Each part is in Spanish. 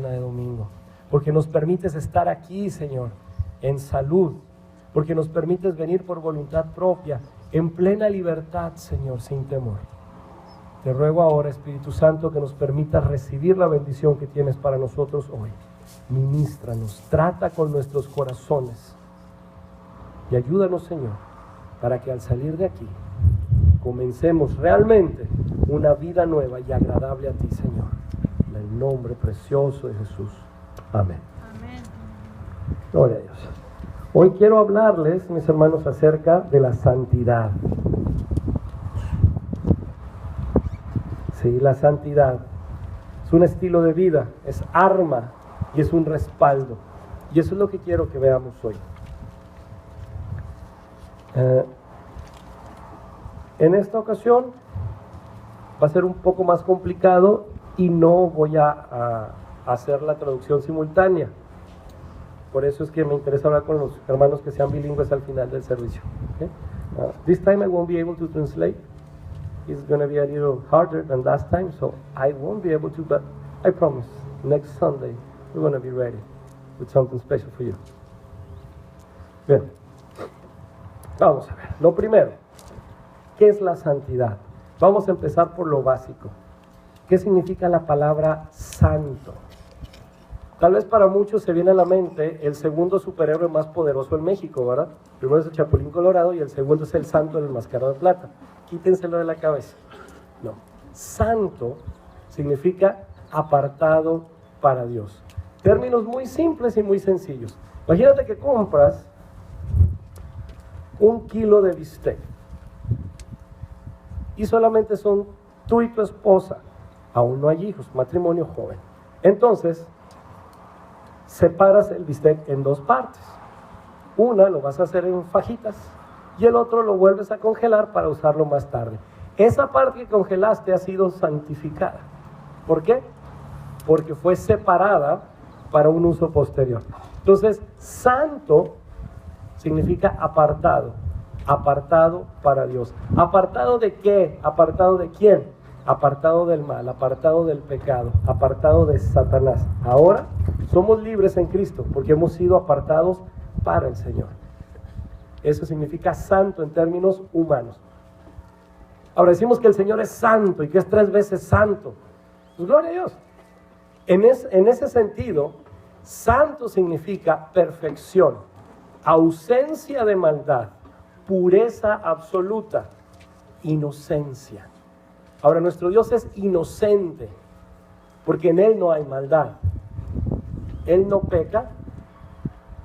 mañana de domingo, porque nos permites estar aquí, Señor, en salud, porque nos permites venir por voluntad propia, en plena libertad, Señor, sin temor. Te ruego ahora, Espíritu Santo, que nos permitas recibir la bendición que tienes para nosotros hoy. Ministranos, trata con nuestros corazones y ayúdanos, Señor, para que al salir de aquí comencemos realmente una vida nueva y agradable a ti, Señor. En el nombre precioso de Jesús. Amén. Amén. Gloria a Dios. Hoy quiero hablarles, mis hermanos, acerca de la santidad. Sí, la santidad es un estilo de vida, es arma y es un respaldo. Y eso es lo que quiero que veamos hoy. En esta ocasión va a ser un poco más complicado y no voy a hacer la traducción simultánea. Por eso es que me interesa hablar con los hermanos que sean bilingües al final del servicio. Okay? This time I won't be able to translate. It's going to be a little harder than last time, so I won't be able to, but I promise, next Sunday we're going to be ready with something special for you. Bien, vamos a ver. Lo primero, ¿qué es la santidad? Vamos a empezar por lo básico. ¿Qué significa la palabra santo? Tal vez para muchos se viene a la mente el segundo superhéroe más poderoso en México, ¿verdad? El primero es el Chapulín Colorado y el segundo es el Santo del Enmascarado de Plata. Quítenselo de la cabeza. No. Santo significa apartado para Dios. Términos muy simples y muy sencillos. Imagínate que compras 1 kilo de bistec y solamente son tú y tu esposa. Aún no hay hijos, matrimonio joven. Entonces, separas el bistec en 2 partes. Una lo vas a hacer en fajitas y el otro lo vuelves a congelar para usarlo más tarde. Esa parte que congelaste ha sido santificada. ¿Por qué? Porque fue separada para un uso posterior. Entonces, santo significa apartado, apartado para Dios. ¿Apartado de qué? ¿Apartado de quién? Apartado del mal, apartado del pecado, apartado de Satanás. Ahora somos libres en Cristo porque hemos sido apartados para el Señor. Eso significa santo en términos humanos. Ahora decimos que el Señor es santo y que es 3 veces santo. Pues gloria a Dios. En ese sentido, santo significa perfección, ausencia de maldad, pureza absoluta, inocencia. Ahora, nuestro Dios es inocente, porque en Él no hay maldad. Él no peca,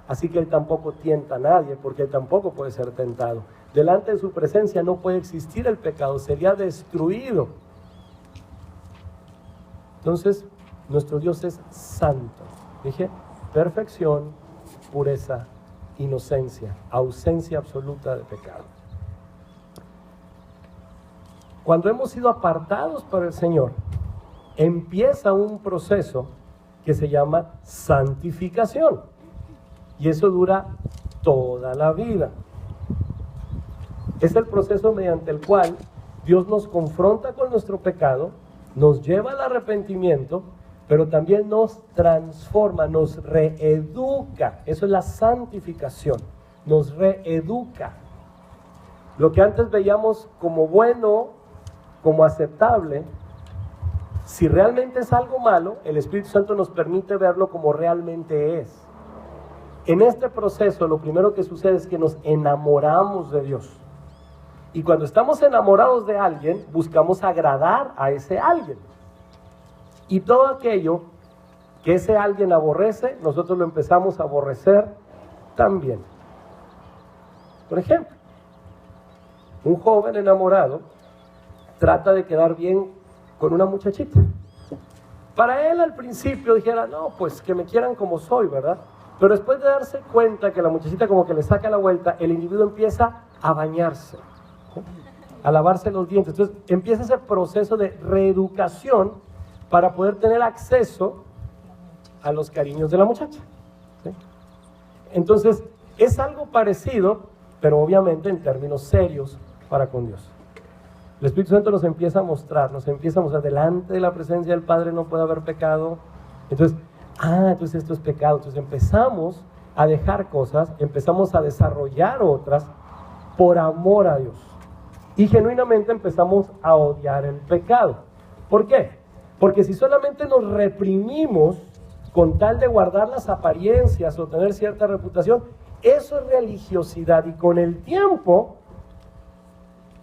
así que Él tampoco tienta a nadie, porque Él tampoco puede ser tentado. Delante de su presencia no puede existir el pecado, sería destruido. Entonces, nuestro Dios es santo. Dije, perfección, pureza, inocencia, ausencia absoluta de pecado. Cuando hemos sido apartados para el Señor, empieza un proceso que se llama santificación. Y eso dura toda la vida. Es el proceso mediante el cual Dios nos confronta con nuestro pecado, nos lleva al arrepentimiento, pero también nos transforma, nos reeduca. Eso es la santificación, nos reeduca. Lo que antes veíamos como bueno, como aceptable, si realmente es algo malo, el Espíritu Santo nos permite verlo como realmente es. En este proceso, lo primero que sucede es que nos enamoramos de Dios. Y cuando estamos enamorados de alguien, buscamos agradar a ese alguien. Y todo aquello que ese alguien aborrece, nosotros lo empezamos a aborrecer también. Por ejemplo, un joven enamorado trata de quedar bien con una muchachita. Para él al principio dijera, no, pues que me quieran como soy, ¿verdad? Pero después de darse cuenta que la muchachita como que le saca la vuelta, el individuo empieza a bañarse, ¿sí? A lavarse los dientes. Entonces empieza ese proceso de reeducación para poder tener acceso a los cariños de la muchacha, ¿sí? Entonces es algo parecido, pero obviamente en términos serios para con Dios. El Espíritu Santo nos empieza a mostrar delante de la presencia del Padre no puede haber pecado. Entonces entonces esto es pecado. Entonces empezamos a dejar cosas, empezamos a desarrollar otras por amor a Dios. Y genuinamente empezamos a odiar el pecado. ¿Por qué? Porque si solamente nos reprimimos con tal de guardar las apariencias o tener cierta reputación, eso es religiosidad y con el tiempo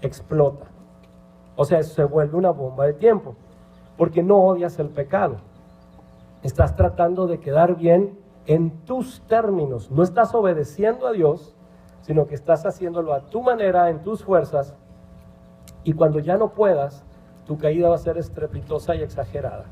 explota. O sea, se vuelve una bomba de tiempo, porque no odias el pecado. Estás tratando de quedar bien en tus términos. No estás obedeciendo a Dios, sino que estás haciéndolo a tu manera, en tus fuerzas, y cuando ya no puedas, tu caída va a ser estrepitosa y exagerada.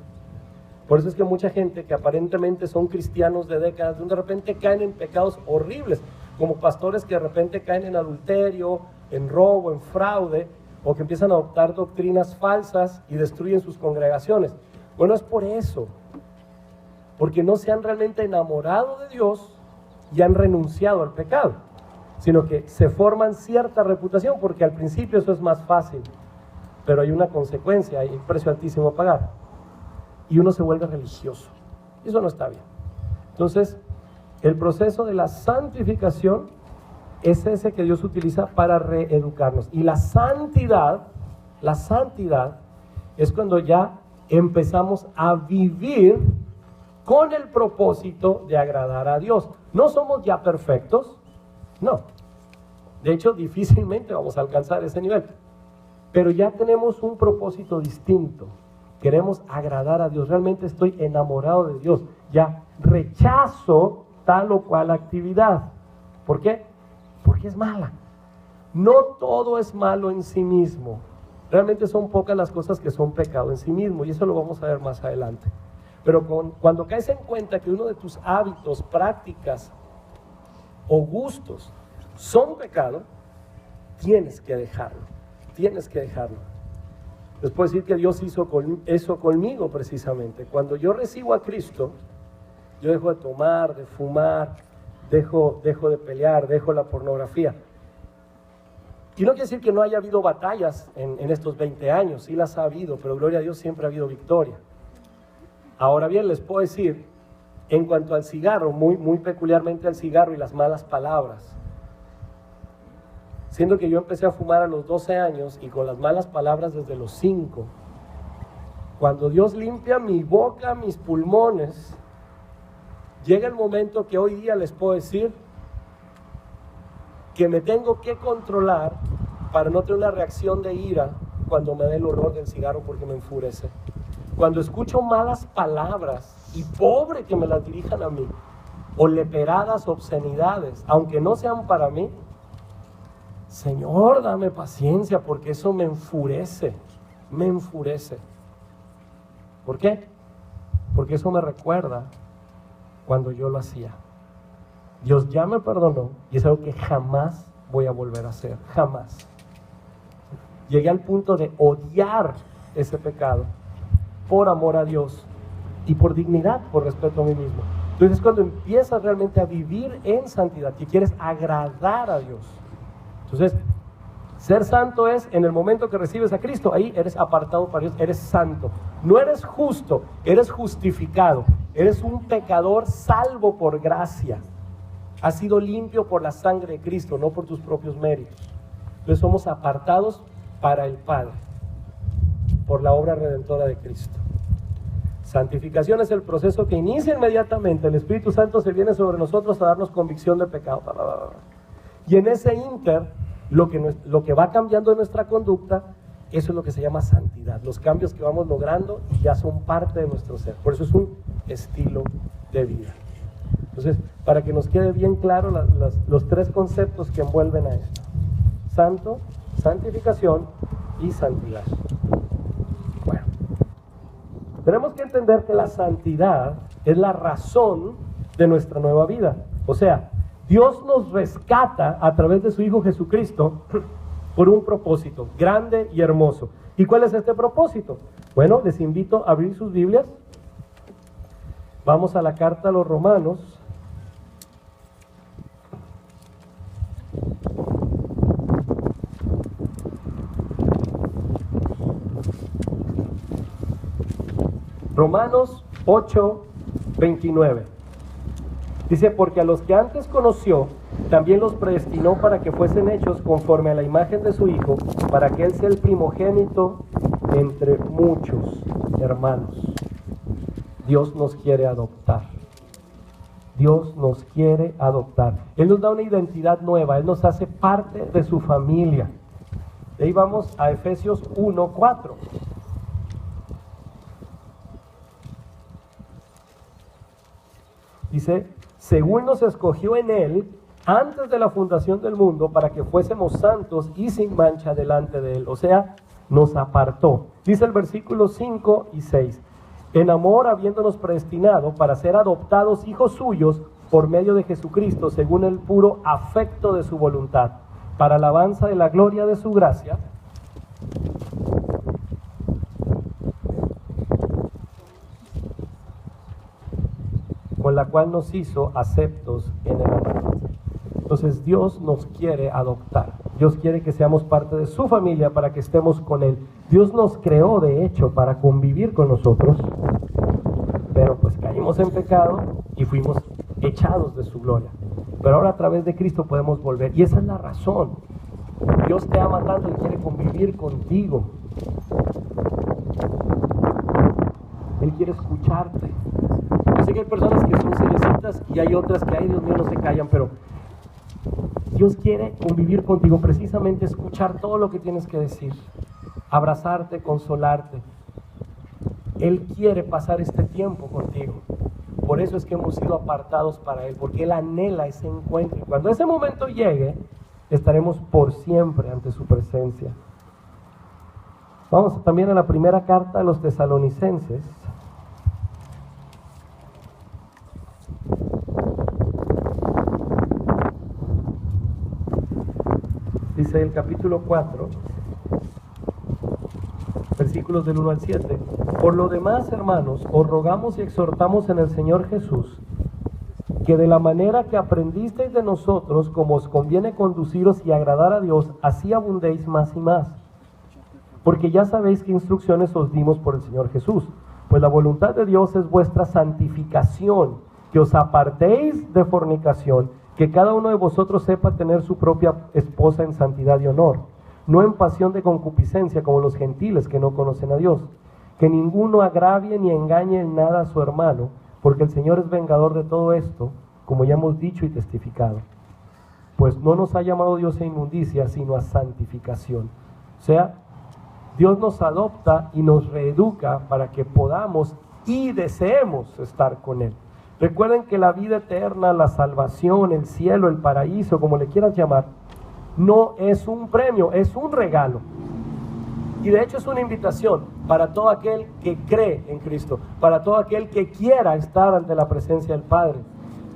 Por eso es que mucha gente que aparentemente son cristianos de décadas, de repente caen en pecados horribles, como pastores que de repente caen en adulterio, en robo, en fraude, o que empiezan a adoptar doctrinas falsas y destruyen sus congregaciones. Bueno, es por eso, porque no se han realmente enamorado de Dios y han renunciado al pecado, sino que se forman cierta reputación, porque al principio eso es más fácil, pero hay una consecuencia, hay un precio altísimo a pagar, y uno se vuelve religioso. Eso no está bien. Entonces, el proceso de la santificación es ese que Dios utiliza para reeducarnos. Y la santidad es cuando ya empezamos a vivir con el propósito de agradar a Dios. No somos ya perfectos, no. De hecho, difícilmente vamos a alcanzar ese nivel. Pero ya tenemos un propósito distinto. Queremos agradar a Dios. Realmente estoy enamorado de Dios. Ya rechazo tal o cual actividad. ¿Por qué? Porque es mala. No todo es malo en sí mismo. Realmente son pocas las cosas que son pecado en sí mismo. Y eso lo vamos a ver más adelante. Pero cuando caes en cuenta que uno de tus hábitos, prácticas o gustos son pecado, tienes que dejarlo. Tienes que dejarlo. Les puedo decir que Dios hizo eso conmigo precisamente. Cuando yo recibo a Cristo, yo dejo de tomar, de fumar, dejo de pelear, dejo la pornografía. Y no quiere decir que no haya habido batallas en estos 20 años, sí las ha habido, pero gloria a Dios siempre ha habido victoria. Ahora bien, les puedo decir, en cuanto al cigarro, muy peculiarmente al cigarro y las malas palabras, siendo que yo empecé a fumar a los 12 años y con las malas palabras desde los 5, cuando Dios limpia mi boca, mis pulmones, llega el momento que hoy día les puedo decir que me tengo que controlar para no tener una reacción de ira cuando me dé el olor del cigarro, porque me enfurece. Cuando escucho malas palabras, y pobre que me las dirijan a mí, o leperadas, obscenidades, aunque no sean para mí, Señor, dame paciencia, porque eso me enfurece, me enfurece. ¿Por qué? Porque eso me recuerda cuando yo lo hacía. Dios ya me perdonó y es algo que jamás voy a volver a hacer, jamás. Llegué al punto de odiar ese pecado por amor a Dios y por dignidad, por respeto a mí mismo. Entonces es cuando empiezas realmente a vivir en santidad, que quieres agradar a Dios. Entonces, ser santo es en el momento que recibes a Cristo, ahí eres apartado para Dios, eres santo. No eres justo, eres justificado. Eres un pecador salvo por gracia. Has sido limpio por la sangre de Cristo, no por tus propios méritos. Entonces somos apartados para el Padre, por la obra redentora de Cristo. Santificación es el proceso que inicia inmediatamente. El Espíritu Santo se viene sobre nosotros a darnos convicción de pecado. Y en ese ínter, lo que va cambiando en nuestra conducta, eso es lo que se llama santidad. Los cambios que vamos logrando y ya son parte de nuestro ser. Por eso es un estilo de vida. Entonces, para que nos quede bien claro los tres conceptos que envuelven a esto: santo, santificación y santidad. Bueno, tenemos que entender que la santidad es la razón de nuestra nueva vida. O sea, Dios nos rescata a través de su Hijo Jesucristo por un propósito grande y hermoso. ¿Y cuál es este propósito? Bueno, les invito a abrir sus Biblias. Vamos a la carta a los Romanos. Romanos 8, 29. Dice, porque a los que antes conoció, también los predestinó para que fuesen hechos conforme a la imagen de su Hijo, para que Él sea el primogénito entre muchos hermanos. Dios nos quiere adoptar. Dios nos quiere adoptar. Él nos da una identidad nueva. Él nos hace parte de su familia. De ahí vamos a Efesios 1:4. Dice, según nos escogió en Él antes de la fundación del mundo para que fuésemos santos y sin mancha delante de Él. O sea, nos apartó. Dice el versículo 5 y 6. En amor, habiéndonos predestinado para ser adoptados hijos suyos por medio de Jesucristo, según el puro afecto de su voluntad, para alabanza de la gloria de su gracia, con la cual nos hizo aceptos en el amor. Entonces Dios nos quiere adoptar. Dios quiere que seamos parte de su familia para que estemos con Él. Dios nos creó, de hecho, para convivir con nosotros, pero pues caímos en pecado y fuimos echados de su gloria. Pero ahora a través de Cristo podemos volver. Y esa es la razón. Dios te ama tanto y quiere convivir contigo. Él quiere escucharte. Yo sé que hay personas que son seriecitas y hay otras que, ay Dios mío, no se callan, pero Dios quiere convivir contigo, precisamente escuchar todo lo que tienes que decir, abrazarte, consolarte. Él quiere pasar este tiempo contigo. Por eso es que hemos sido apartados para Él, porque Él anhela ese encuentro. Y cuando ese momento llegue, estaremos por siempre ante su presencia. Vamos también a la primera carta a los Tesalonicenses. Dice el capítulo 4, versículos del 1 al 7. Por lo demás, hermanos, os rogamos y exhortamos en el Señor Jesús, que de la manera que aprendisteis de nosotros, como os conviene conduciros y agradar a Dios, así abundéis más y más. Porque ya sabéis qué instrucciones os dimos por el Señor Jesús. Pues la voluntad de Dios es vuestra santificación, que os apartéis de fornicación, que cada uno de vosotros sepa tener su propia esposa en santidad y honor, no en pasión de concupiscencia como los gentiles que no conocen a Dios. Que ninguno agravie ni engañe en nada a su hermano, porque el Señor es vengador de todo esto, como ya hemos dicho y testificado. Pues no nos ha llamado Dios a inmundicia, sino a santificación. O sea, Dios nos adopta y nos reeduca para que podamos y deseemos estar con Él. Recuerden que la vida eterna, la salvación, el cielo, el paraíso, como le quieras llamar, no es un premio, es un regalo. Y de hecho es una invitación para todo aquel que cree en Cristo, para todo aquel que quiera estar ante la presencia del Padre.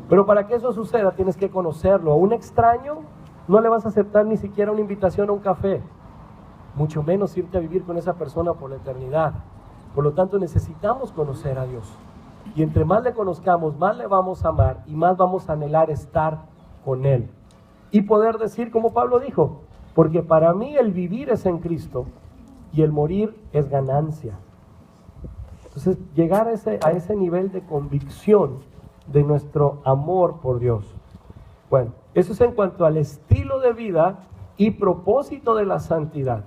Pero para que eso suceda tienes que conocerlo. A un extraño no le vas a aceptar ni siquiera una invitación a un café, mucho menos irte a vivir con esa persona por la eternidad. Por lo tanto necesitamos conocer a Dios. Y entre más le conozcamos, más le vamos a amar y más vamos a anhelar estar con Él. Y poder decir como Pablo dijo, porque para mí el vivir es en Cristo y el morir es ganancia. Entonces llegar a ese nivel de convicción de nuestro amor por Dios. Bueno, eso es en cuanto al estilo de vida y propósito de la santidad.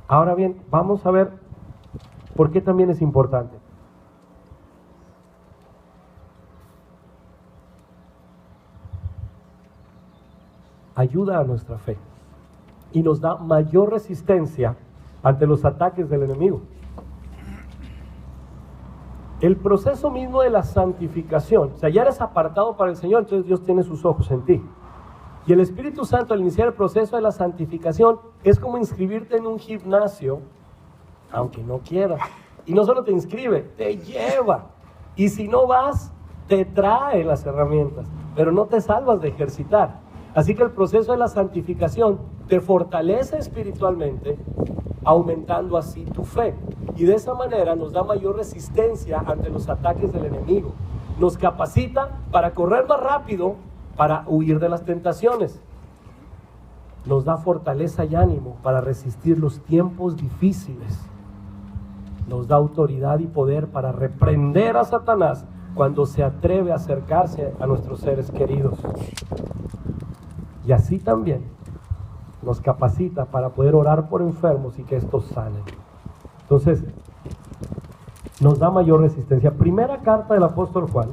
Ahora bien, vamos a ver por qué también es importante. Ayuda a nuestra fe y nos da mayor resistencia ante los ataques del enemigo. El proceso mismo de la santificación, o sea, ya eres apartado para el Señor, entonces Dios tiene sus ojos en ti. Y el Espíritu Santo, al iniciar el proceso de la santificación, es como inscribirte en un gimnasio, aunque no quieras. Y no solo te inscribe, te lleva. Y si no vas, te trae las herramientas, pero no te salvas de ejercitar. Así que el proceso de la santificación te fortalece espiritualmente, aumentando así tu fe. Y de esa manera nos da mayor resistencia ante los ataques del enemigo. Nos capacita para correr más rápido, para huir de las tentaciones. Nos da fortaleza y ánimo para resistir los tiempos difíciles. nos da autoridad y poder para reprender a Satanás cuando se atreve a acercarse a nuestros seres queridos. Y así también nos capacita para poder orar por enfermos y que estos sanen. Entonces, nos da mayor resistencia. Primera carta del apóstol Juan.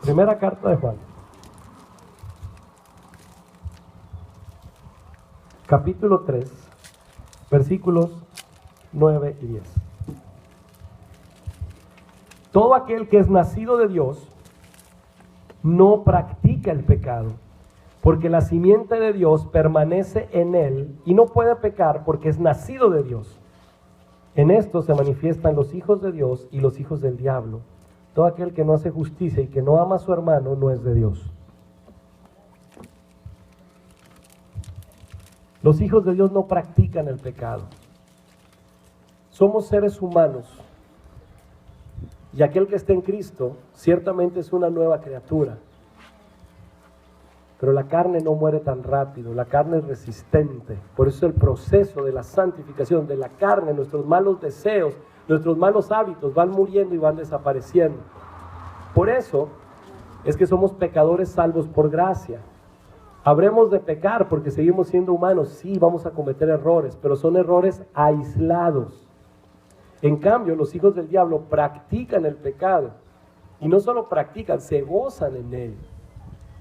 Primera carta de Juan. Capítulo 3, versículos 9 y 10. Todo aquel que es nacido de Dios no practica el pecado, porque la simiente de Dios permanece en él y no puede pecar porque es nacido de Dios. En esto se manifiestan los hijos de Dios y los hijos del diablo. Todo aquel que no hace justicia y que no ama a su hermano no es de Dios. Los hijos de Dios no practican el pecado. Somos seres humanos. Y aquel que está en Cristo ciertamente es una nueva criatura. Pero la carne no muere tan rápido, la carne es resistente. Por eso el proceso de la santificación de la carne, nuestros malos deseos, nuestros malos hábitos van muriendo y van desapareciendo. Por eso es que somos pecadores salvos por gracia. Habremos de pecar porque seguimos siendo humanos. Sí, vamos a cometer errores, pero son errores aislados. En cambio, los hijos del diablo practican el pecado. Y no solo practican, se gozan en él.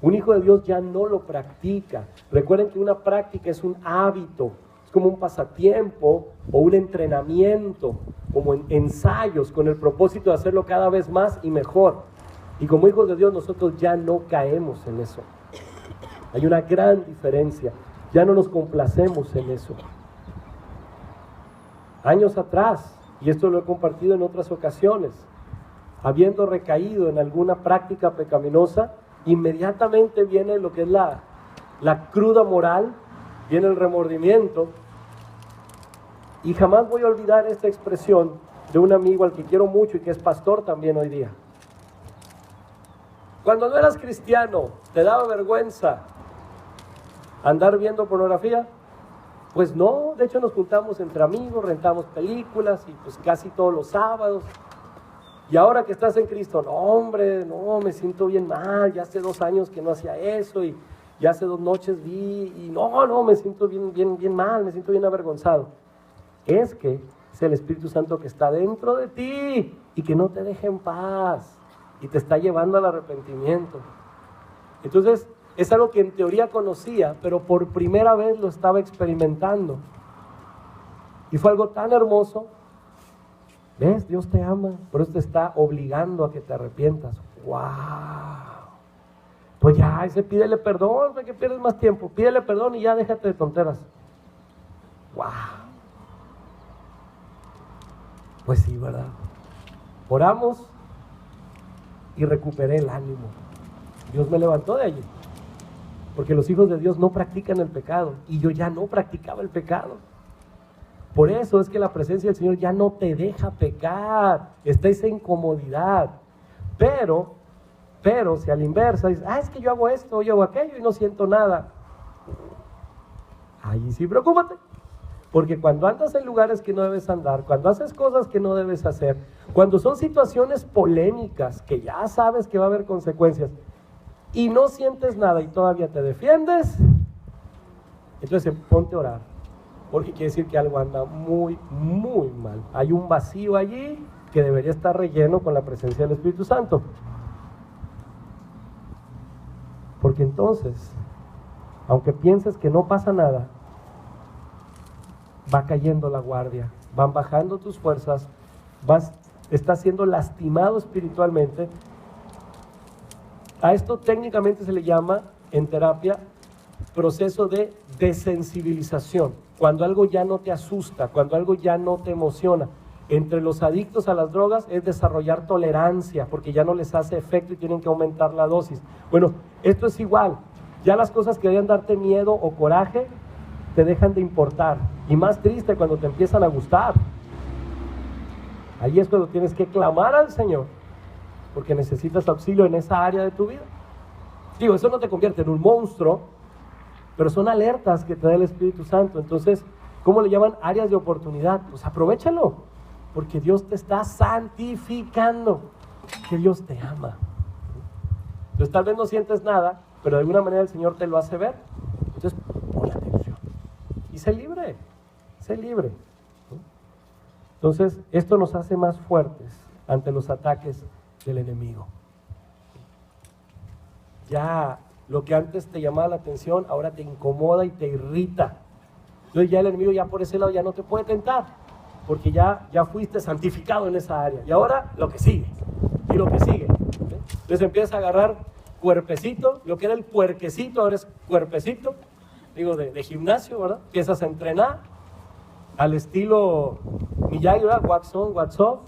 Un hijo de Dios ya no lo practica. Recuerden que una práctica es un hábito, es como un pasatiempo o un entrenamiento, como en ensayos con el propósito de hacerlo cada vez más y mejor. Y como hijos de Dios nosotros ya no caemos en eso. Hay una gran diferencia. Ya no nos complacemos en eso. Años atrás, y esto lo he compartido en otras ocasiones, habiendo recaído en alguna práctica pecaminosa, inmediatamente viene lo que es la cruda moral, viene el remordimiento. Y jamás voy a olvidar esta expresión de un amigo al que quiero mucho y que es pastor también hoy día. Cuando no eras cristiano, ¿te daba vergüenza andar viendo pornografía? Pues no, de hecho nos juntamos entre amigos, rentamos películas y pues casi todos los sábados. Y ahora que estás en Cristo, no hombre, no, me siento bien mal, ya hace 2 años que no hacía eso y ya hace 2 noches vi y no, me siento bien mal, me siento bien avergonzado. Es que es el Espíritu Santo que está dentro de ti y que no te deja en paz y te está llevando al arrepentimiento. Entonces, es algo que en teoría conocía, pero por primera vez lo estaba experimentando. Y fue algo tan hermoso. ¿Ves? Dios te ama, por eso te está obligando a que te arrepientas. ¡Wow! Pues ya, ese pídele perdón, ¿para qué pierdes más tiempo? Pídele perdón y ya déjate de tonteras. ¡Wow! Pues sí, ¿verdad? Oramos y recuperé el ánimo. Dios me levantó de allí. Porque los hijos de Dios no practican el pecado. Y yo ya no practicaba el pecado. Por eso es que la presencia del Señor ya no te deja pecar. Está esa incomodidad. Pero si a la inversa dices, es que yo hago esto, yo hago aquello y no siento nada. Ahí sí preocúpate. Porque cuando andas en lugares que no debes andar, cuando haces cosas que no debes hacer, cuando son situaciones polémicas que ya sabes que va a haber consecuencias y no sientes nada y todavía te defiendes, entonces ponte a orar. Porque quiere decir que algo anda muy, muy mal. Hay un vacío allí que debería estar relleno con la presencia del Espíritu Santo. Porque entonces, aunque pienses que no pasa nada, va cayendo la guardia, van bajando tus fuerzas, estás siendo lastimado espiritualmente. A esto técnicamente se le llama en terapia proceso de desensibilización. Cuando algo ya no te asusta, cuando algo ya no te emociona. Entre los adictos a las drogas es desarrollar tolerancia, porque ya no les hace efecto y tienen que aumentar la dosis. Bueno, esto es igual. Ya las cosas que deben darte miedo o coraje te dejan de importar. Y más triste cuando te empiezan a gustar. Ahí es cuando tienes que clamar al Señor, porque necesitas auxilio en esa área de tu vida. Digo, eso no te convierte en un monstruo, pero son alertas que te da el Espíritu Santo. Entonces, ¿cómo le llaman? Áreas de oportunidad. Pues aprovéchalo, porque Dios te está santificando, que Dios te ama. Entonces tal vez no sientes nada, pero de alguna manera el Señor te lo hace ver. Entonces pon atención y sé libre, sé libre. Entonces esto nos hace más fuertes ante los ataques del enemigo. Ya lo que antes te llamaba la atención, ahora te incomoda y te irrita. Entonces ya el enemigo ya por ese lado ya no te puede tentar, porque ya fuiste santificado en esa área. Y ahora lo que sigue, y lo que sigue. Entonces empiezas a agarrar cuerpecito, lo que era el puerquecito, ahora es cuerpecito, digo de gimnasio, ¿verdad? Empiezas a entrenar al estilo Miyagi, ¿verdad? Wax on, wax off.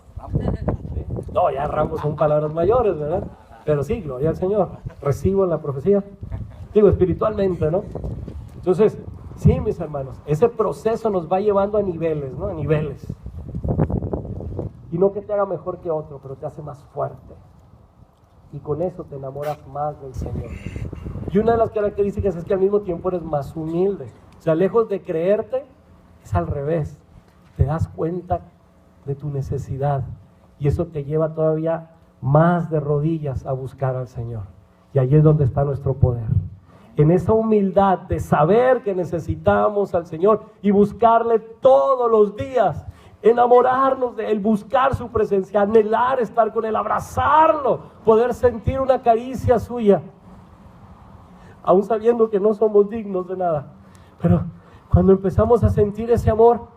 ¿Sí? No, ya Rambo son palabras mayores, ¿verdad? Pero sí, gloria al Señor, recibo la profecía, digo espiritualmente, ¿no? Entonces, sí, mis hermanos, ese proceso nos va llevando a niveles, ¿no? A niveles. Y no que te haga mejor que otro, pero te hace más fuerte. Y con eso te enamoras más del Señor. Y una de las características es que al mismo tiempo eres más humilde. O sea, lejos de creerte, es al revés. Te das cuenta de tu necesidad. Y eso te lleva todavía más de rodillas a buscar al Señor. Y ahí es donde está nuestro poder. En esa humildad de saber que necesitamos al Señor y buscarle todos los días. Enamorarnos de Él, buscar su presencia, anhelar estar con Él, abrazarlo, poder sentir una caricia suya, aún sabiendo que no somos dignos de nada. Pero cuando empezamos a sentir ese amor,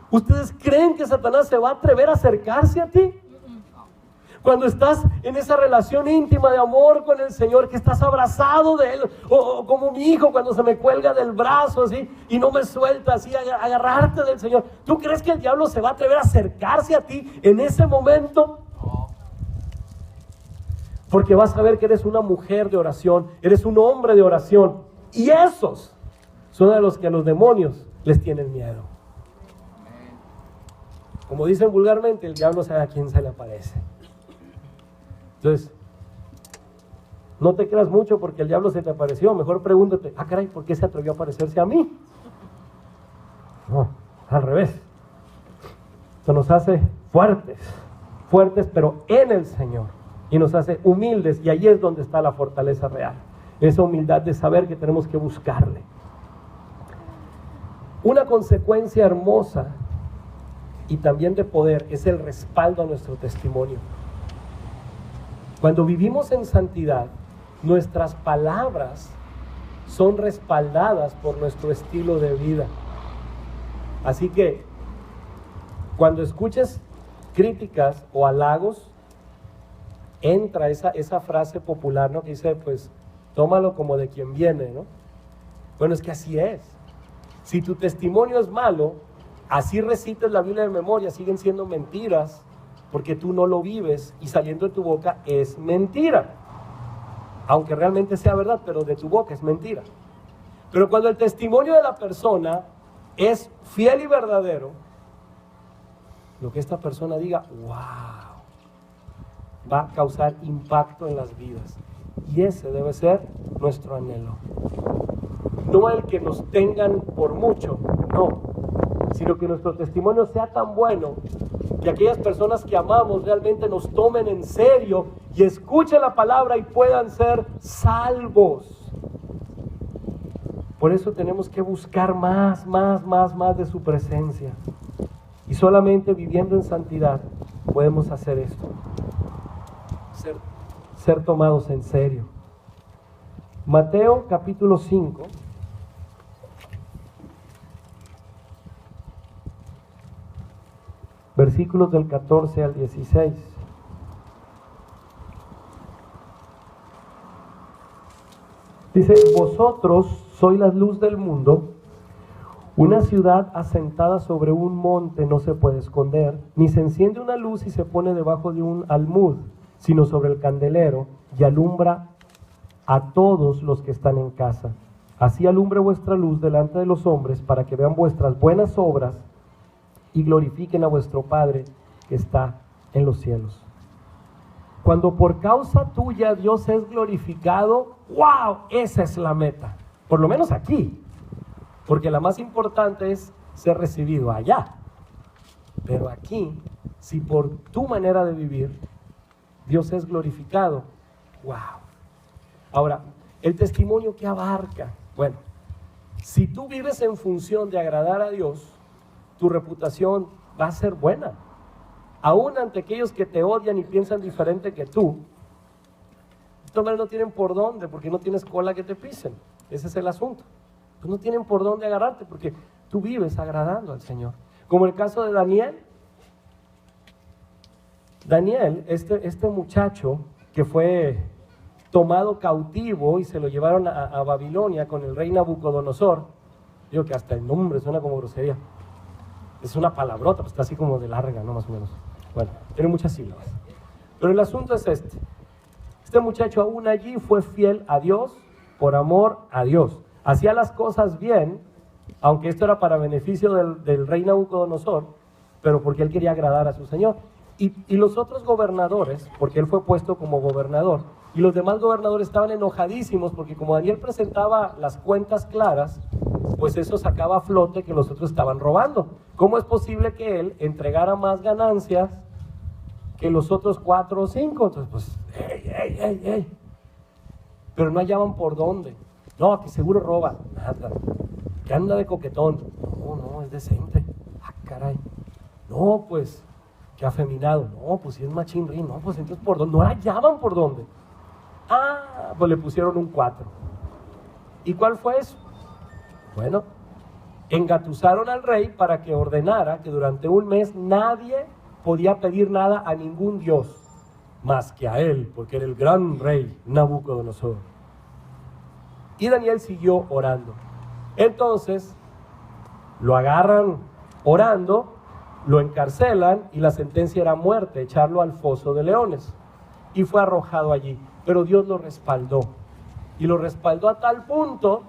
¿ustedes creen que Satanás se va a atrever a acercarse a ti? Cuando estás en esa relación íntima de amor con el Señor, que estás abrazado de Él, o como mi hijo cuando se me cuelga del brazo así y no me suelta así, agarrarte del Señor. ¿Tú crees que el diablo se va a atrever a acercarse a ti en ese momento? Porque vas a ver que eres una mujer de oración, eres un hombre de oración, y esos son a los que a los demonios les tienen miedo. Como dicen vulgarmente, el diablo sabe a quién se le aparece. Entonces, no te creas mucho porque el diablo se te apareció. Mejor pregúntate, caray, ¿por qué se atrevió a aparecerse a mí? No, al revés. Esto nos hace fuertes, pero en el Señor. Y nos hace humildes, y ahí es donde está la fortaleza real. Esa humildad de saber que tenemos que buscarle. Una consecuencia hermosa y también de poder es el respaldo a nuestro testimonio. Cuando vivimos en santidad, nuestras palabras son respaldadas por nuestro estilo de vida. Así que, cuando escuches críticas o halagos, entra esa frase popular, ¿no? Que dice, pues, tómalo como de quien viene, ¿no? Bueno, es que así es. Si tu testimonio es malo, así recites la Biblia de memoria, siguen siendo mentiras, porque tú no lo vives y saliendo de tu boca es mentira. Aunque realmente sea verdad, pero de tu boca es mentira. Pero cuando el testimonio de la persona es fiel y verdadero, lo que esta persona diga, wow, va a causar impacto en las vidas. Y ese debe ser nuestro anhelo. No el que nos tengan por mucho, no, sino que nuestro testimonio sea tan bueno que aquellas personas que amamos realmente nos tomen en serio y escuchen la palabra y puedan ser salvos. Por eso tenemos que buscar más de su presencia. Y solamente viviendo en santidad podemos hacer esto. Ser tomados en serio. Mateo capítulo 5. Versículos del 14 al 16. Dice, vosotros sois la luz del mundo. Una ciudad asentada sobre un monte no se puede esconder, ni se enciende una luz y se pone debajo de un almud, sino sobre el candelero, y alumbra a todos los que están en casa. Así alumbre vuestra luz delante de los hombres, para que vean vuestras buenas obras y glorifiquen a vuestro Padre que está en los cielos. Cuando por causa tuya Dios es glorificado, ¡wow! Esa es la meta. Por lo menos aquí. Porque la más importante es ser recibido allá. Pero aquí, si por tu manera de vivir, Dios es glorificado, ¡wow! Ahora, el testimonio que abarca, bueno, si tú vives en función de agradar a Dios, tu reputación va a ser buena. Aún ante aquellos que te odian y piensan diferente que tú, de todas maneras no tienen por dónde, porque no tienes cola que te pisen. Ese es el asunto. Pues no tienen por dónde agarrarte, porque tú vives agradando al Señor. Como el caso de Daniel. Daniel, este muchacho que fue tomado cautivo y se lo llevaron a Babilonia con el rey Nabucodonosor. Digo que hasta el nombre suena como grosería. Es una palabrota, pues está así como de larga, ¿no? Más o menos. Bueno, tiene muchas sílabas. Pero el asunto es este. Este muchacho aún allí fue fiel a Dios por amor a Dios. Hacía las cosas bien, aunque esto era para beneficio del rey Nabucodonosor, pero porque él quería agradar a su Señor. Y los otros gobernadores, porque él fue puesto como gobernador, y los demás gobernadores estaban enojadísimos porque como Daniel presentaba las cuentas claras, pues eso sacaba a flote que los otros estaban robando. ¿Cómo es posible que él entregara más ganancias que los otros 4 o 5? Entonces, pues, ¡ey! Pero no hallaban por dónde. No, que seguro roba. Nada. Que anda de coquetón. No, es decente. Ah, caray. No, pues, que afeminado. No, pues si es machín. No, pues entonces por dónde. No hallaban por dónde. Ah, pues le pusieron un 4. ¿Y cuál fue eso? Bueno, engatusaron al rey para que ordenara que durante un mes nadie podía pedir nada a ningún dios más que a él, porque era el gran rey Nabucodonosor. Y Daniel siguió orando. Entonces, lo agarran orando, lo encarcelan y la sentencia era muerte, echarlo al foso de leones. Y fue arrojado allí. Pero Dios lo respaldó. Y lo respaldó a tal punto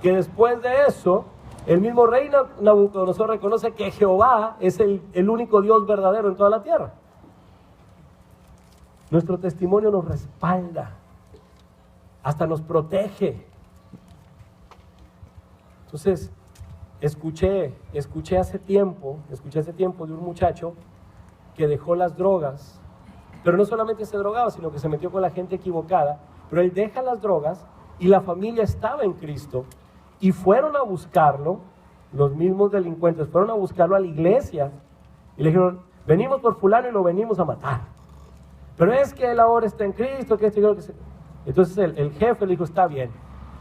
que después de eso, el mismo rey Nabucodonosor reconoce que Jehová es el único Dios verdadero en toda la tierra. Nuestro testimonio nos respalda, hasta nos protege. Entonces, escuché hace tiempo de un muchacho que dejó las drogas, pero no solamente se drogaba, sino que se metió con la gente equivocada, pero él deja las drogas y la familia estaba en Cristo y fueron a buscarlo, los mismos delincuentes fueron a buscarlo a la iglesia y le dijeron, venimos por fulano y lo venimos a matar, pero es que él ahora está en Cristo, que esto y lo que sea. Entonces el jefe le dijo, está bien,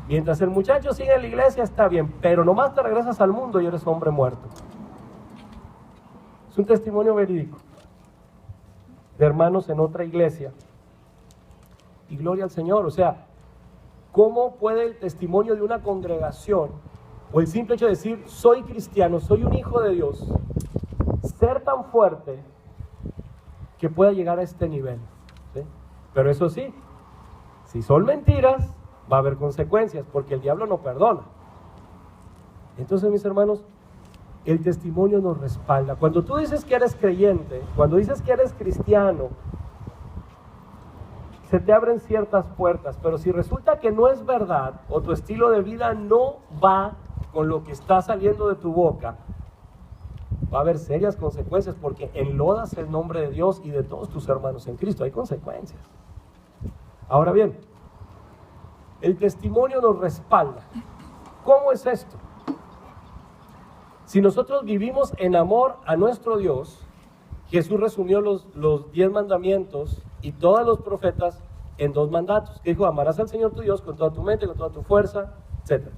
mientras el muchacho sigue en la iglesia está bien, pero nomás te regresas al mundo y eres hombre muerto. Es un testimonio verídico de hermanos en otra iglesia. Y gloria al Señor. O sea, ¿cómo puede el testimonio de una congregación o el simple hecho de decir, soy cristiano, soy un hijo de Dios, ser tan fuerte que pueda llegar a este nivel? ¿Sí? Pero eso sí, si son mentiras, va a haber consecuencias, porque el diablo no perdona. Entonces, mis hermanos, el testimonio nos respalda. Cuando tú dices que eres creyente, cuando dices que eres cristiano, se te abren ciertas puertas, pero si resulta que no es verdad, o tu estilo de vida no va con lo que está saliendo de tu boca, va a haber serias consecuencias, porque enlodas el nombre de Dios y de todos tus hermanos en Cristo. Hay consecuencias. Ahora bien, el testimonio nos respalda. ¿Cómo es esto? Si nosotros vivimos en amor a nuestro Dios, Jesús resumió los 10 mandamientos y todos los profetas en 2 mandatos. Que dijo, amarás al Señor tu Dios con toda tu mente, con toda tu fuerza, etc.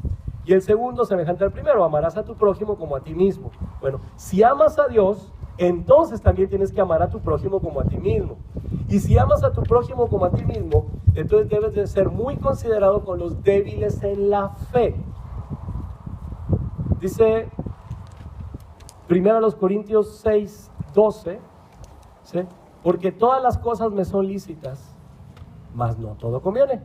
Y el segundo, semejante al primero, amarás a tu prójimo como a ti mismo. Bueno, si amas a Dios, entonces también tienes que amar a tu prójimo como a ti mismo. Y si amas a tu prójimo como a ti mismo, entonces debes de ser muy considerado con los débiles en la fe. Dice 1 Corintios 6:12, ¿sí? Porque todas las cosas me son lícitas, mas no todo conviene.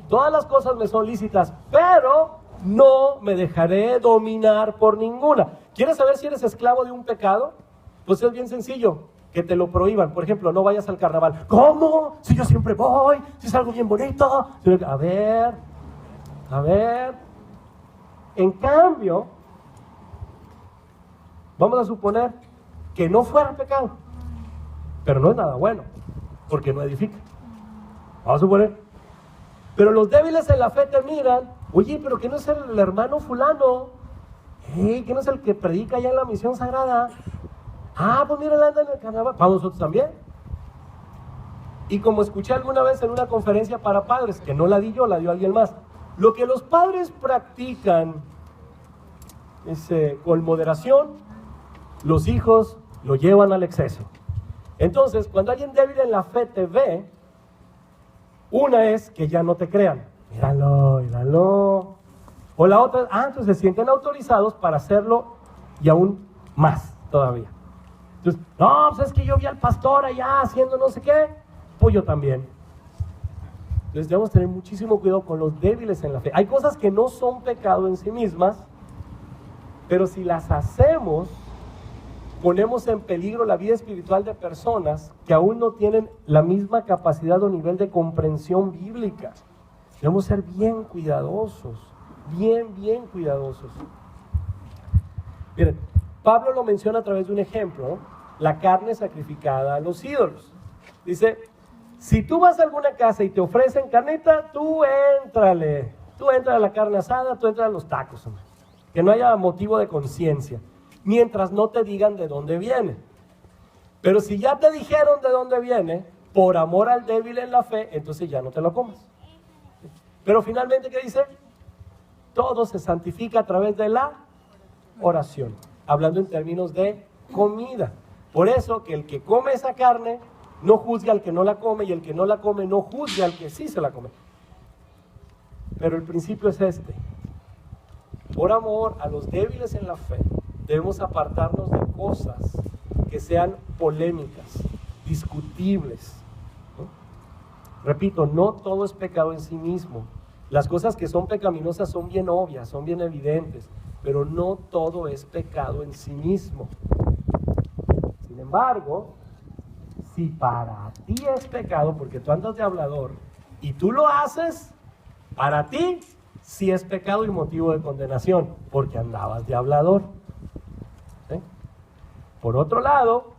Todas las cosas me son lícitas, pero no me dejaré dominar por ninguna. ¿Quieres saber si eres esclavo de un pecado? Pues es bien sencillo, que te lo prohíban. Por ejemplo, no vayas al carnaval. ¿Cómo? Si yo siempre voy, si es algo bien bonito. A ver. En cambio, Vamos a suponer que no fuera pecado, pero no es nada bueno, porque no edifica. Vamos a suponer. Pero los débiles en la fe te miran, oye, pero ¿qué no es el hermano fulano? ¿Qué no es el que predica allá en la misión sagrada? Ah, pues mira, él anda en el carnaval. Vamos nosotros también. Y como escuché alguna vez en una conferencia para padres, que no la di yo, la dio alguien más, lo que los padres practican con moderación, los hijos lo llevan al exceso. Entonces, cuando alguien débil en la fe te ve, una es que ya no te crean. Míralo, míralo. O la otra, entonces se sienten autorizados para hacerlo y aún más todavía. Entonces, no, pues es que yo vi al pastor allá haciendo no sé qué, pues yo también. Entonces debemos tener muchísimo cuidado con los débiles en la fe. Hay cosas que no son pecado en sí mismas, pero si las hacemos, ponemos en peligro la vida espiritual de personas que aún no tienen la misma capacidad o nivel de comprensión bíblica. Debemos ser bien cuidadosos, bien cuidadosos. Miren, Pablo lo menciona a través de un ejemplo, ¿no? La carne sacrificada a los ídolos. Dice, si tú vas a alguna casa y te ofrecen carnita, tú éntrale a la carne asada, tú entra a los tacos, hombre. Que no haya motivo de conciencia, mientras no te digan de dónde viene. Pero si ya te dijeron de dónde viene, por amor al débil en la fe, entonces ya no te lo comas. Pero finalmente, ¿qué dice? Todo se santifica a través de la oración, hablando en términos de comida. Por eso que el que come esa carne no juzga al que no la come, y el que no la come no juzga al que sí se la come. Pero el principio es este: por amor a los débiles en la fe, debemos apartarnos de cosas que sean polémicas, discutibles, ¿no? Repito, no todo es pecado en sí mismo. Las cosas que son pecaminosas son bien obvias, son bien evidentes, pero no todo es pecado en sí mismo. Sin embargo, si para ti es pecado, porque tú andas de hablador y tú lo haces, para ti sí es pecado y motivo de condenación, porque andabas de hablador. ¿Sí? Por otro lado,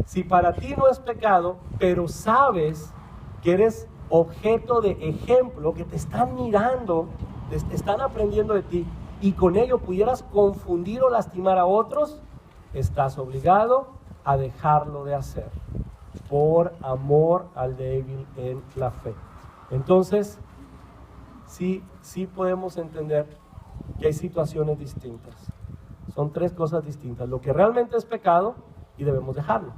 si para ti no es pecado, pero sabes que eres objeto de ejemplo, que te están mirando, te están aprendiendo de ti, y con ello pudieras confundir o lastimar a otros, estás obligado a dejarlo de hacer, por amor al débil en la fe. Entonces, sí podemos entender que hay situaciones distintas. Son tres cosas distintas: lo que realmente es pecado y debemos dejarlo.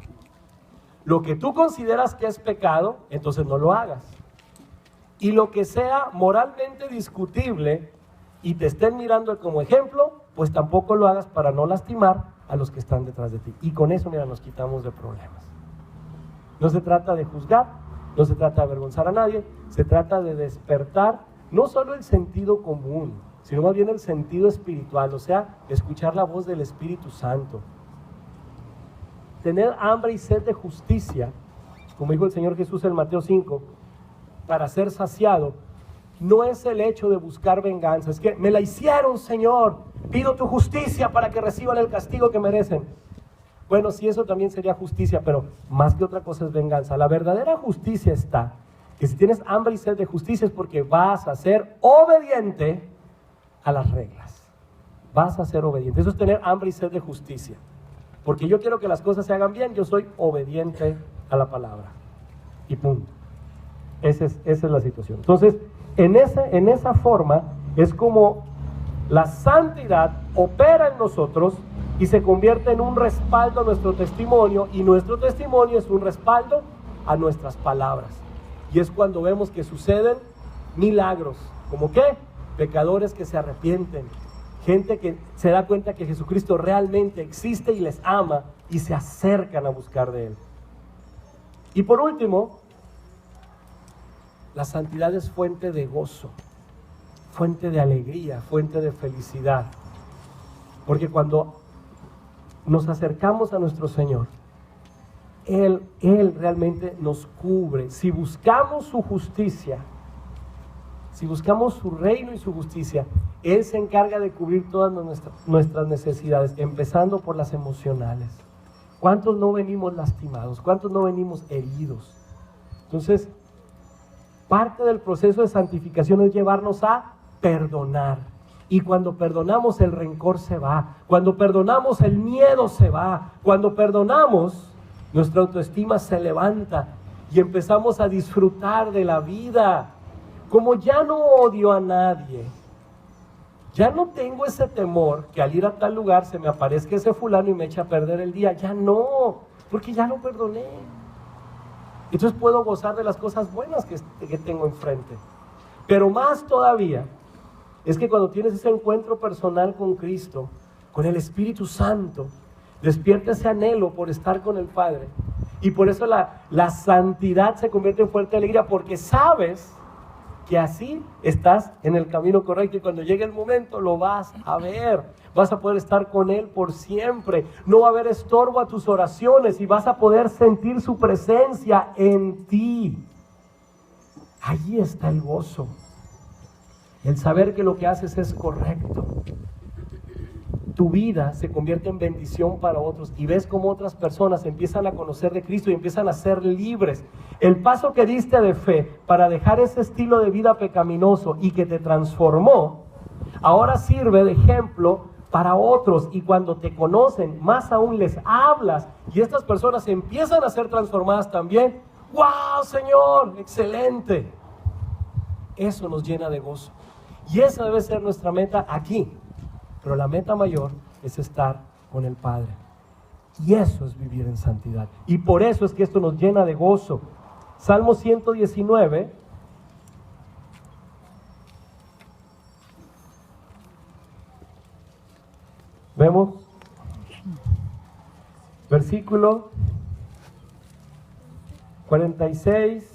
Lo que tú consideras que es pecado, entonces no lo hagas. Y lo que sea moralmente discutible y te estén mirando como ejemplo, pues tampoco lo hagas, para no lastimar a los que están detrás de ti. Y con eso, mira, nos quitamos de problemas. No se trata de juzgar, no se trata de avergonzar a nadie, se trata de despertar no solo el sentido común, sino más bien el sentido espiritual, o sea, escuchar la voz del Espíritu Santo. Tener hambre y sed de justicia, como dijo el Señor Jesús en Mateo 5, para ser saciado, no es el hecho de buscar venganza. Es que me la hicieron, Señor, pido tu justicia para que reciban el castigo que merecen. Bueno, sí, eso también sería justicia, pero más que otra cosa es venganza. La verdadera justicia está que si tienes hambre y sed de justicia es porque vas a ser obediente a las reglas. Vas a ser obediente. Eso es tener hambre y sed de justicia. Porque yo quiero que las cosas se hagan bien, yo soy obediente a la palabra. Y punto. Esa es la situación. Entonces, en esa forma es como la santidad opera en nosotros y se convierte en un respaldo a nuestro testimonio, y nuestro testimonio es un respaldo a nuestras palabras. Y es cuando vemos que suceden milagros. ¿Cómo qué? Pecadores que se arrepienten, gente que se da cuenta que Jesucristo realmente existe y les ama, y se acercan a buscar de Él. Y por último, la santidad es fuente de gozo, fuente de alegría, fuente de felicidad. Porque cuando nos acercamos a nuestro Señor, Él realmente nos cubre. Si buscamos su justicia, si buscamos su reino y su justicia, Él se encarga de cubrir todas nuestras necesidades, empezando por las emocionales. ¿Cuántos no venimos lastimados? ¿Cuántos no venimos heridos? Entonces, parte del proceso de santificación es llevarnos a perdonar. Y cuando perdonamos, el rencor se va. Cuando perdonamos, el miedo se va. Cuando perdonamos, nuestra autoestima se levanta y empezamos a disfrutar de la vida. Como ya no odio a nadie, ya no tengo ese temor que al ir a tal lugar se me aparezca ese fulano y me eche a perder el día. Ya no, porque ya lo perdoné. Entonces puedo gozar de las cosas buenas que tengo enfrente. Pero más todavía es que cuando tienes ese encuentro personal con Cristo, con el Espíritu Santo, despierta ese anhelo por estar con el Padre. Y por eso la santidad se convierte en fuerte alegría, porque sabes que así estás en el camino correcto, y cuando llegue el momento lo vas a ver, vas a poder estar con Él por siempre, no va a haber estorbo a tus oraciones y vas a poder sentir su presencia en ti. Allí está el gozo, el saber que lo que haces es correcto. Tu vida se convierte en bendición para otros y ves cómo otras personas empiezan a conocer de Cristo y empiezan a ser libres. El paso que diste de fe para dejar ese estilo de vida pecaminoso y que te transformó, ahora sirve de ejemplo para otros, y cuando te conocen, más aún les hablas y estas personas empiezan a ser transformadas también. ¡Wow, Señor! ¡Excelente! Eso nos llena de gozo y esa debe ser nuestra meta aquí. Pero la meta mayor es estar con el Padre. Y eso es vivir en santidad. Y por eso es que esto nos llena de gozo. Salmo 119. Vemos. Versículo 46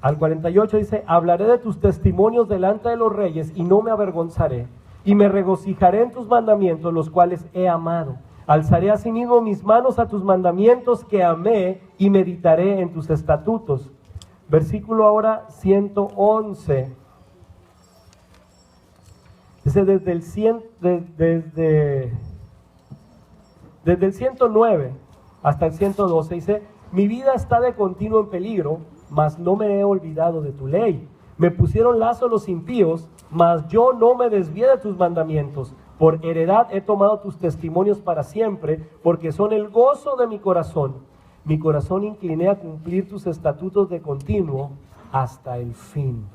al 48 dice: hablaré de tus testimonios delante de los reyes y no me avergonzaré, y me regocijaré en tus mandamientos, los cuales he amado. Alzaré asimismo mis manos a tus mandamientos que amé, y meditaré en tus estatutos. Versículo ahora 111. Dice desde el 109 hasta el 112, dice: mi vida está de continuo en peligro, mas no me he olvidado de tu ley. Me pusieron lazo los impíos, mas yo no me desvié de tus mandamientos. Por heredad he tomado tus testimonios para siempre, porque son el gozo de mi corazón. Mi corazón incliné a cumplir tus estatutos de continuo hasta el fin.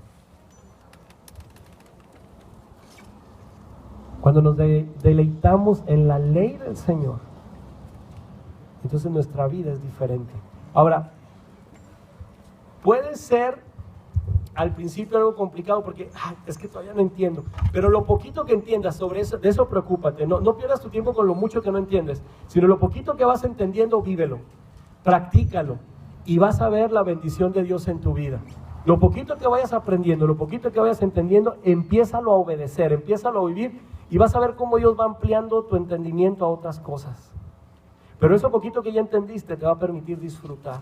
Cuando nos deleitamos en la ley del Señor, entonces nuestra vida es diferente. Ahora, puede ser al principio algo complicado porque es que todavía no entiendo, pero lo poquito que entiendas sobre eso, de eso preocúpate. No pierdas tu tiempo con lo mucho que no entiendes, sino lo poquito que vas entendiendo, vívelo, practícalo y vas a ver la bendición de Dios en tu vida. Lo poquito que vayas aprendiendo, lo poquito que vayas entendiendo, empiézalo a obedecer, empiézalo a vivir y vas a ver cómo Dios va ampliando tu entendimiento a otras cosas. Pero eso poquito que ya entendiste te va a permitir disfrutar.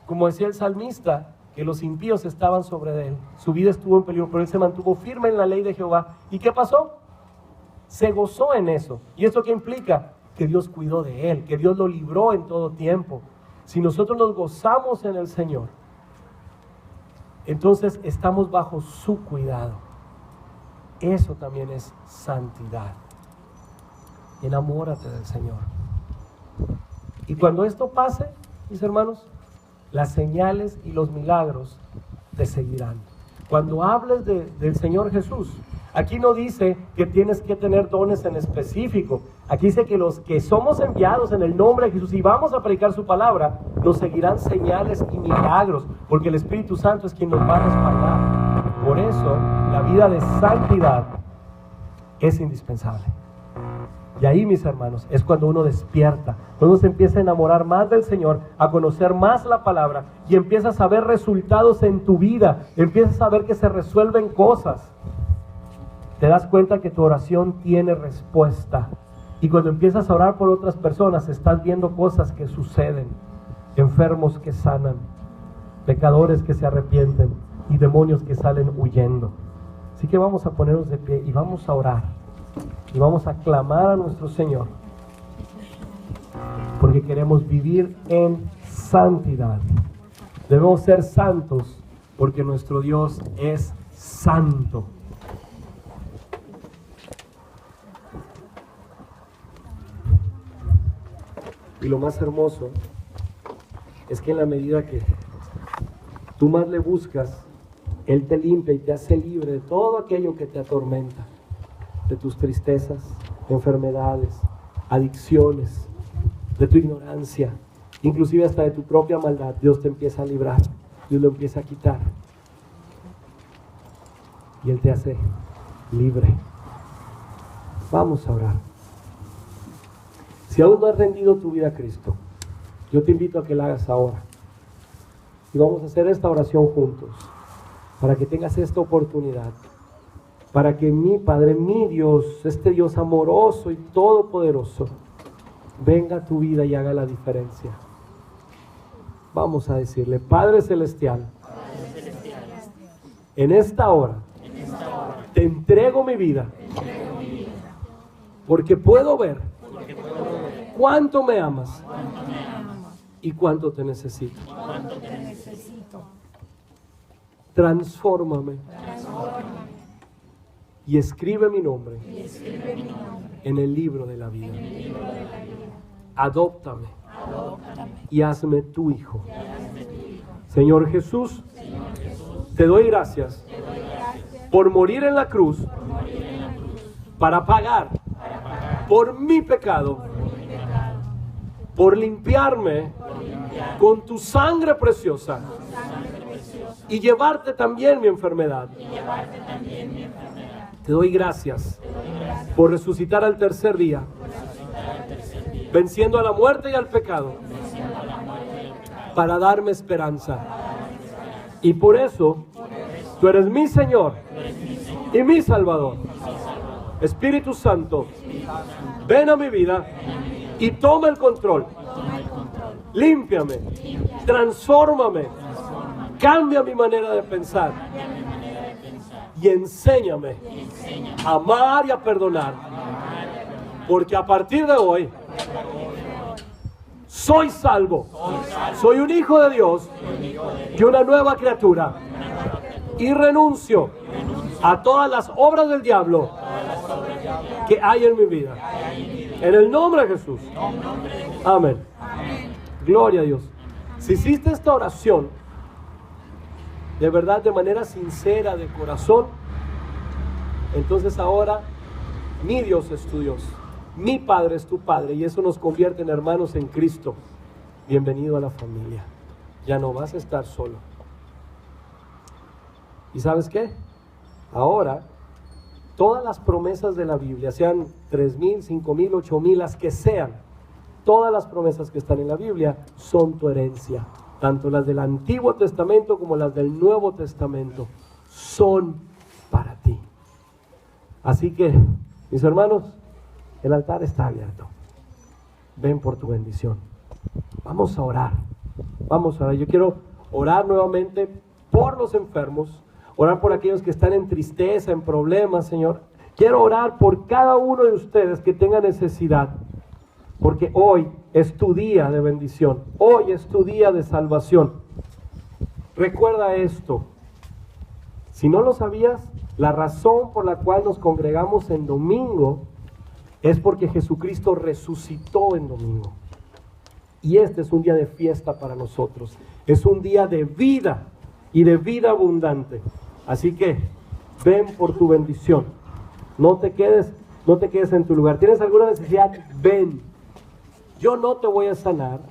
Como decía el salmista, que los impíos estaban sobre él, su vida estuvo en peligro, pero él se mantuvo firme en la ley de Jehová. ¿Y qué pasó? Se gozó en eso. ¿Y esto qué implica? Que Dios cuidó de él, que Dios lo libró en todo tiempo. Si nosotros nos gozamos en el Señor, entonces estamos bajo su cuidado. Eso también es santidad. Enamórate del Señor. Y cuando esto pase, mis hermanos, las señales y los milagros te seguirán. Cuando hables del Señor Jesús, aquí no dice que tienes que tener dones en específico. Aquí dice que los que somos enviados en el nombre de Jesús y vamos a predicar su palabra, nos seguirán señales y milagros, porque el Espíritu Santo es quien nos va a respaldar. Por eso, la vida de santidad es indispensable. Y ahí, mis hermanos, es cuando uno despierta, cuando uno se empieza a enamorar más del Señor, a conocer más la palabra y empiezas a ver resultados en tu vida, empiezas a ver que se resuelven cosas. Te das cuenta que tu oración tiene respuesta. Y cuando empiezas a orar por otras personas, estás viendo cosas que suceden, enfermos que sanan, pecadores que se arrepienten y demonios que salen huyendo. Así que vamos a ponernos de pie y vamos a orar y vamos a clamar a nuestro Señor, porque queremos vivir en santidad. Debemos ser santos porque nuestro Dios es santo. Y lo más hermoso es que en la medida que tú más le buscas, Él te limpia y te hace libre de todo aquello que te atormenta, de tus tristezas, enfermedades, adicciones, de tu ignorancia, inclusive hasta de tu propia maldad. Dios te empieza a librar, Dios lo empieza a quitar y Él te hace libre. Vamos a orar. Si aún no has rendido tu vida a Cristo, yo te invito a que la hagas ahora. Y vamos a hacer esta oración juntos, para que tengas esta oportunidad, para que mi Padre, mi Dios, este Dios amoroso y todopoderoso, venga a tu vida y haga la diferencia. Vamos a decirle: Padre Celestial, en esta hora te entrego mi vida, porque puedo ver cuánto me amas y cuánto te necesito. Transfórmame y escribe mi nombre en el libro de la vida. Adóptame y hazme tu hijo. Señor Jesús, te doy gracias por morir en la cruz para pagar por mi pecado, por limpiarme con tu sangre preciosa y llevarte también mi enfermedad. Te doy gracias por resucitar al tercer día, venciendo a la muerte y al pecado, para darme esperanza. Y por eso tú eres mi Señor y mi Salvador. Espíritu Santo, ven a mi vida y toma el control. Límpiame, transfórmame, cambia mi manera de pensar y enséñame a amar y a perdonar, porque a partir de hoy soy salvo, soy un hijo de Dios y una nueva criatura, y renuncio a todas las obras del diablo que hay en mi vida. En el nombre de Jesús. Amén. Gloria a Dios. Si hiciste esta oración de verdad, de manera sincera, de corazón, entonces ahora mi Dios es tu Dios, mi Padre es tu Padre, y eso nos convierte en hermanos en Cristo. Bienvenido a la familia. Ya no vas a estar solo. ¿Y sabes qué? Ahora todas las promesas de la Biblia, sean 3,000, 5,000, 8,000, las que sean, todas las promesas que están en la Biblia son tu herencia. Tanto las del Antiguo Testamento como las del Nuevo Testamento son para ti. Así que, mis hermanos, el altar está abierto. Ven por tu bendición. Vamos a orar. Vamos a orar. Yo quiero orar nuevamente por los enfermos, orar por aquellos que están en tristeza, en problemas, Señor. Quiero orar por cada uno de ustedes que tenga necesidad, porque hoy es tu día de bendición, hoy es tu día de salvación. Recuerda esto: si no lo sabías, la razón por la cual nos congregamos en domingo es porque Jesucristo resucitó en domingo. Y este es un día de fiesta para nosotros, es un día de vida y de vida abundante. Así que ven por tu bendición, no te quedes en tu lugar. ¿Tienes alguna necesidad? Ven. Yo no te voy a sanar,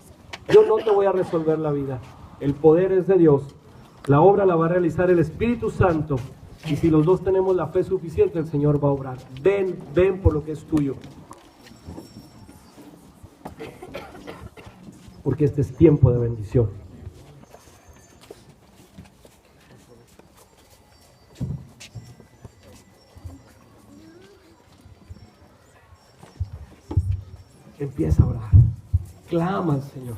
yo no te voy a resolver la vida. El poder es de Dios, la obra la va a realizar el Espíritu Santo, y si los dos tenemos la fe suficiente, el Señor va a obrar. Ven por lo que es tuyo, porque este es tiempo de bendición. Empieza a orar, clama al Señor.